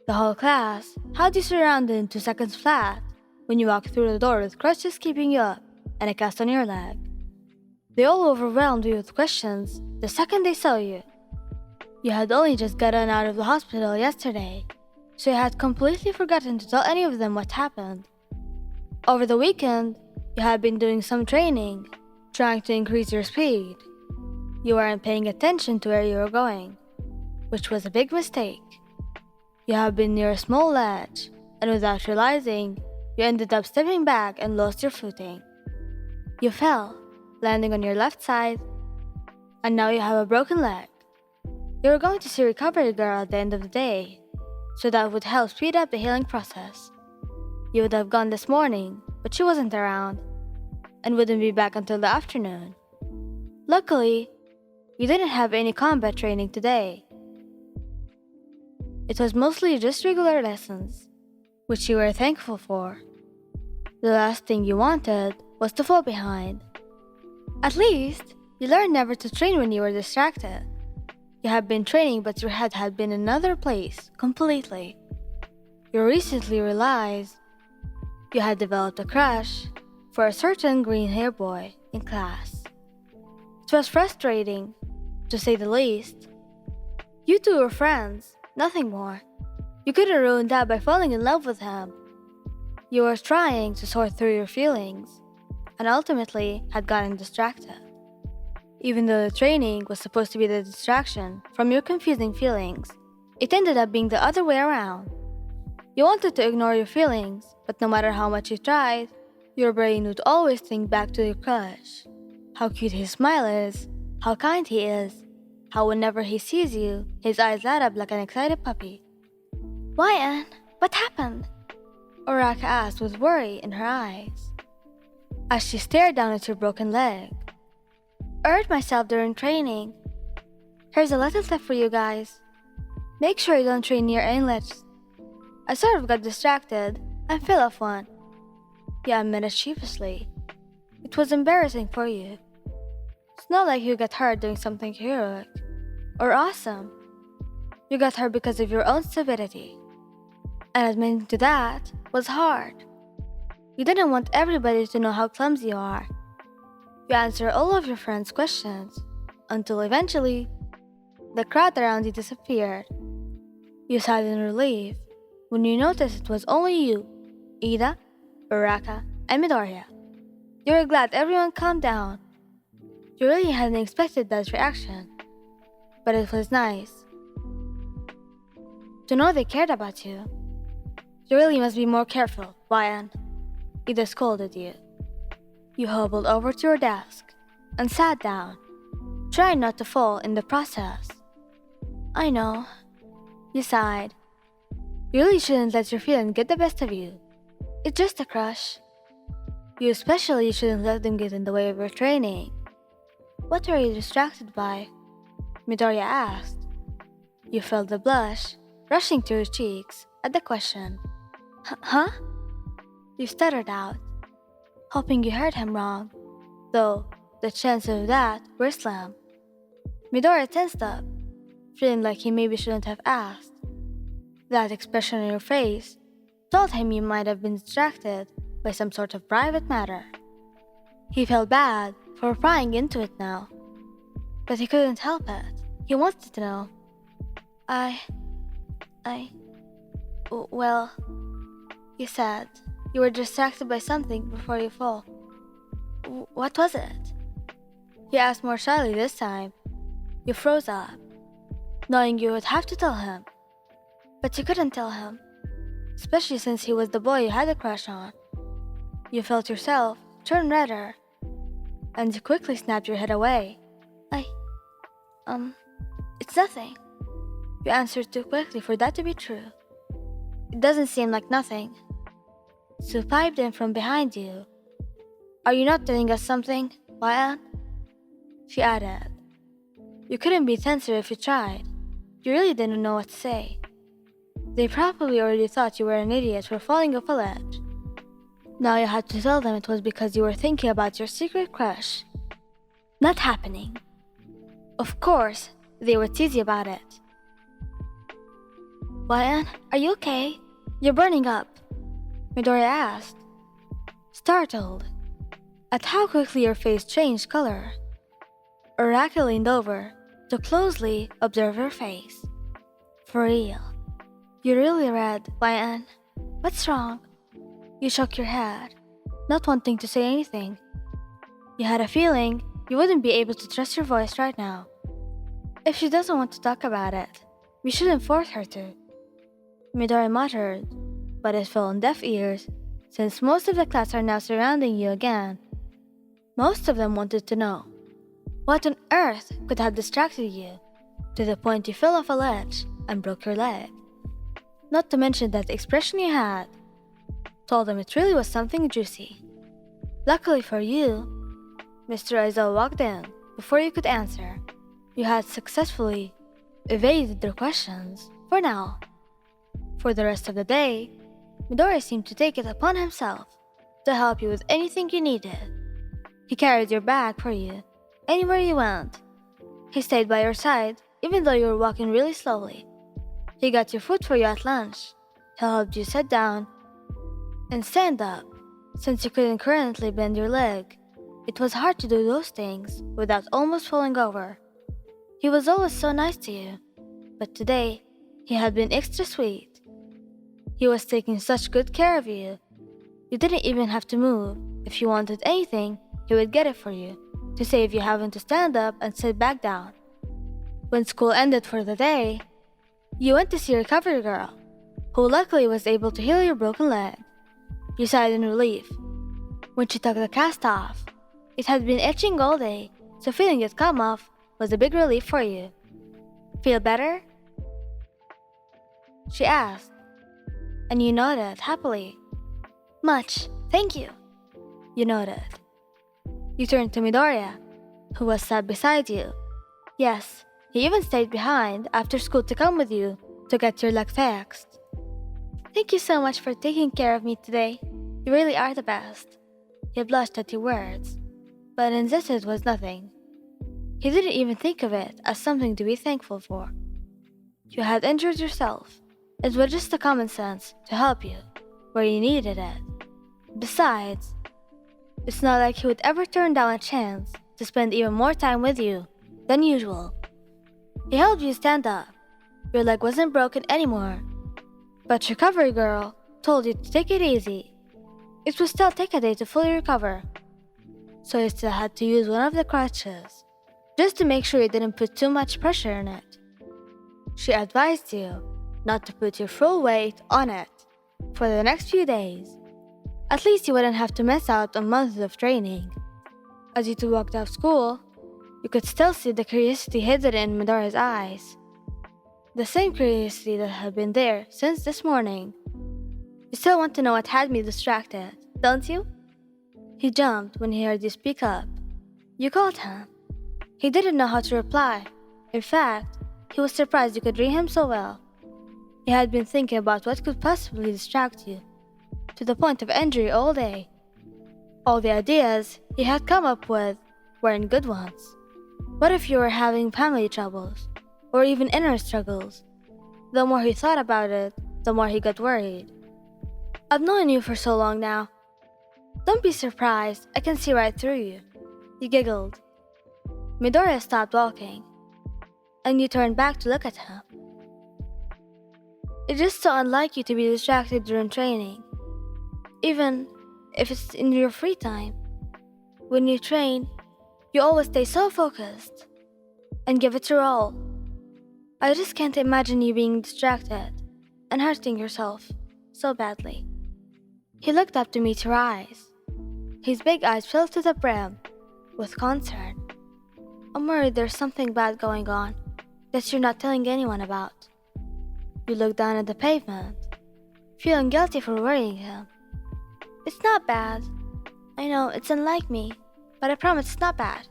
The whole class had you surrounded in 2 seconds flat when you walked through the door with crutches keeping you up and a cast on your leg. They all overwhelmed you with questions the second they saw you. You had only just gotten out of the hospital yesterday, so you had completely forgotten to tell any of them what happened. Over the weekend, you had been doing some training, trying to increase your speed. You weren't paying attention to where you were going, which was a big mistake. You had been near a small ledge, and without realizing, you ended up stepping back and lost your footing. You fell, landing on your left side, and now you have a broken leg. You were going to see a recovery girl at the end of the day, so that would help speed up the healing process. You would have gone this morning, but she wasn't around, and wouldn't be back until the afternoon. Luckily, you didn't have any combat training today. It was mostly just regular lessons, which you were thankful for. The last thing you wanted was to fall behind. At least, you learned never to train when you were distracted. You had been training, but your head had been in another place, completely. You recently realized you had developed a crush for a certain green-haired boy in class. It was frustrating, to say the least. You two were friends, nothing more. You couldn't ruin that by falling in love with him. You were trying to sort through your feelings, and ultimately had gotten distracted. Even though the training was supposed to be the distraction from your confusing feelings, it ended up being the other way around. You wanted to ignore your feelings, but no matter how much you tried, your brain would always think back to your crush. How cute his smile is, how kind he is, how whenever he sees you, his eyes light up like an excited puppy. "Why, Anne? What happened?" Oraka asked with worry in her eyes, as she stared down at your broken leg. "I hurt myself during training. Here's a little tip for you guys. Make sure you don't train near inlets. I sort of got distracted and fell off one." You admitted sheepishly. It was embarrassing for you. It's not like you got hurt doing something heroic or awesome. You got hurt because of your own stupidity. And admitting to that was hard. You didn't want everybody to know how clumsy you are. You answered all of your friends' questions until eventually the crowd around you disappeared. You sighed in relief when you noticed it was only you, Ida, Baraka, and Midoriya. You were glad everyone calmed down. You really hadn't expected that reaction, but it was nice to know they cared about you. "You really must be more careful, Ryan," Ida scolded you. You hobbled over to your desk and sat down, trying not to fall in the process. "I know," you sighed. "You really shouldn't let your feelings get the best of you. It's just a crush. You especially shouldn't let them get in the way of your training." "What were you distracted by?" Midoriya asked. You felt the blush rushing to your cheeks at the question. Huh? You stuttered out, hoping you heard him wrong, though the chances of that were slim. Midoriya tensed up, feeling like he maybe shouldn't have asked. That expression on your face told him you might have been distracted by some sort of private matter. He felt bad for prying into it now, but he couldn't help it. He wanted to know. Well, you said you were distracted by something before you fall. What was it?" He asked more shyly this time. You froze up, knowing you would have to tell him. But you couldn't tell him, especially since he was the boy you had a crush on. You felt yourself turn redder, and you quickly snapped your head away. It's nothing." You answered too quickly for that to be true. "It doesn't seem like nothing." Sue piped in from behind you. "Are you not telling us something, Ryan?" She added. You couldn't be tenser if you tried. You really didn't know what to say. They probably already thought you were an idiot for falling off a ledge. Now you had to tell them it was because you were thinking about your secret crush. Not happening. Of course, they would tease you about it. Why, are you okay? You're burning up, Midoriya asked, startled at how quickly your face changed color. Araki leaned over to closely observe her face. For real, you're really red, Why, what's wrong? You shook your head, not wanting to say anything. You had a feeling you wouldn't be able to trust your voice right now. If she doesn't want to talk about it, we shouldn't force her to, Midori muttered, but it fell on deaf ears since most of the class are now surrounding you again. Most of them wanted to know what on earth could have distracted you to the point you fell off a ledge and broke your leg. Not to mention that the expression you had told them it really was something juicy. Luckily for you, Mr. Aizawa walked in before you could answer. You had successfully evaded their questions for now. For the rest of the day, Midori seemed to take it upon himself to help you with anything you needed. He carried your bag for you anywhere you went. He stayed by your side even though you were walking really slowly. He got your food for you at lunch. He helped you sit down and stand up since you couldn't currently bend your leg. It was hard to do those things without almost falling over. He was always so nice to you, but today he had been extra sweet. He was taking such good care of you. You didn't even have to move. If you wanted anything, he would get it for you, to save you having to stand up and sit back down. When school ended for the day, you went to see your recovery girl, who luckily was able to heal your broken leg. You sighed in relief when she took the cast off. It had been itching all day, so feeling it come off was a big relief for you. Feel better? She asked, and you nodded happily. Much, thank you. You nodded. You turned to Midoriya, who was sat beside you. Yes, he even stayed behind after school to come with you to get your leg fixed. Thank you so much for taking care of me today. You really are the best. He blushed at your words, but in this it was nothing. He didn't even think of it as something to be thankful for. You had injured yourself. It was just a common sense to help you where you needed it. Besides, it's not like he would ever turn down a chance to spend even more time with you than usual. He helped you stand up. Your leg wasn't broken anymore. But recovery girl told you to take it easy. It would still take a day to fully recover, so you still had to use one of the crutches, just to make sure you didn't put too much pressure on it. She advised you not to put your full weight on it for the next few days. At least you wouldn't have to miss out on months of training. As you two walked out of school, you could still see the curiosity hidden in Midoriya's eyes. The same curiosity that had been there since this morning. You still want to know what had me distracted, don't you? He jumped when he heard you speak up. You called him. He didn't know how to reply. In fact, he was surprised you could read him so well. He had been thinking about what could possibly distract you, to the point of injury all day. All the ideas he had come up with weren't good ones. What if you were having family troubles, or even inner struggles? The more he thought about it, the more he got worried. I've known you for so long now. Don't be surprised, I can see right through you. He giggled. Midoriya stopped walking, and you turned back to look at him. It's just so unlike you to be distracted during training, even if it's in your free time. When you train, you always stay so focused and give it your all. I just can't imagine you being distracted and hurting yourself so badly. He looked up to meet your eyes. His big eyes filled to the brim with concern. I'm worried there's something bad going on that you're not telling anyone about. You looked down at the pavement, feeling guilty for worrying him. It's not bad. I know it's unlike me, but I promise it's not bad.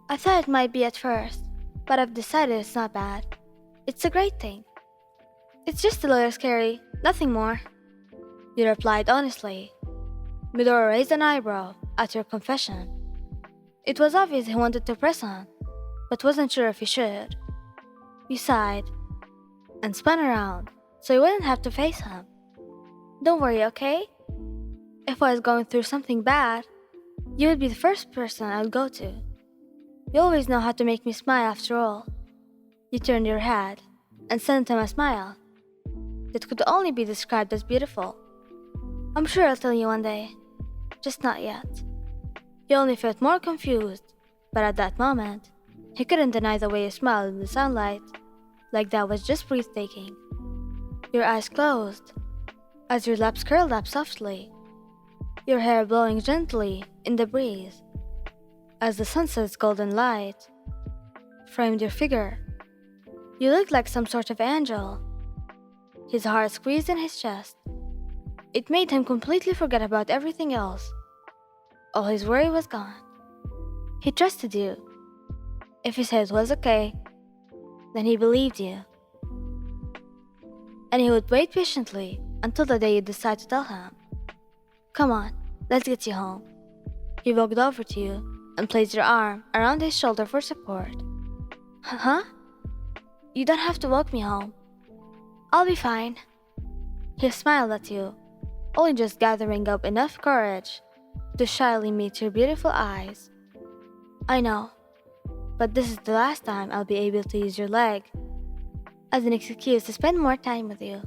I thought it might be at first, but I've decided it's not bad. It's a great thing. It's just a little scary, nothing more. You replied honestly. Midori raised an eyebrow at your confession. It was obvious he wanted to press on, but wasn't sure if he should. You sighed and spun around so you wouldn't have to face him. Don't worry, okay? If I was going through something bad, you would be the first person I'd go to. You always know how to make me smile after all. You turned your head and sent him a smile that could only be described as beautiful. I'm sure I'll tell you one day, just not yet. He only felt more confused, but at that moment, he couldn't deny the way you smiled in the sunlight, like that was just breathtaking. Your eyes closed, as your lips curled up softly, your hair blowing gently in the breeze, as the sunset's golden light framed your figure. You looked like some sort of angel. His heart squeezed in his chest. It made him completely forget about everything else. All his worry was gone. He trusted you. If he said it was okay, then he believed you. And he would wait patiently until the day you decide to tell him. Come on, let's get you home. He walked over to you and placed your arm around his shoulder for support. Huh? You don't have to walk me home. I'll be fine. He smiled at you, only just gathering up enough courage to shyly meet your beautiful eyes. I know, but this is the last time I'll be able to use your leg as an excuse to spend more time with you.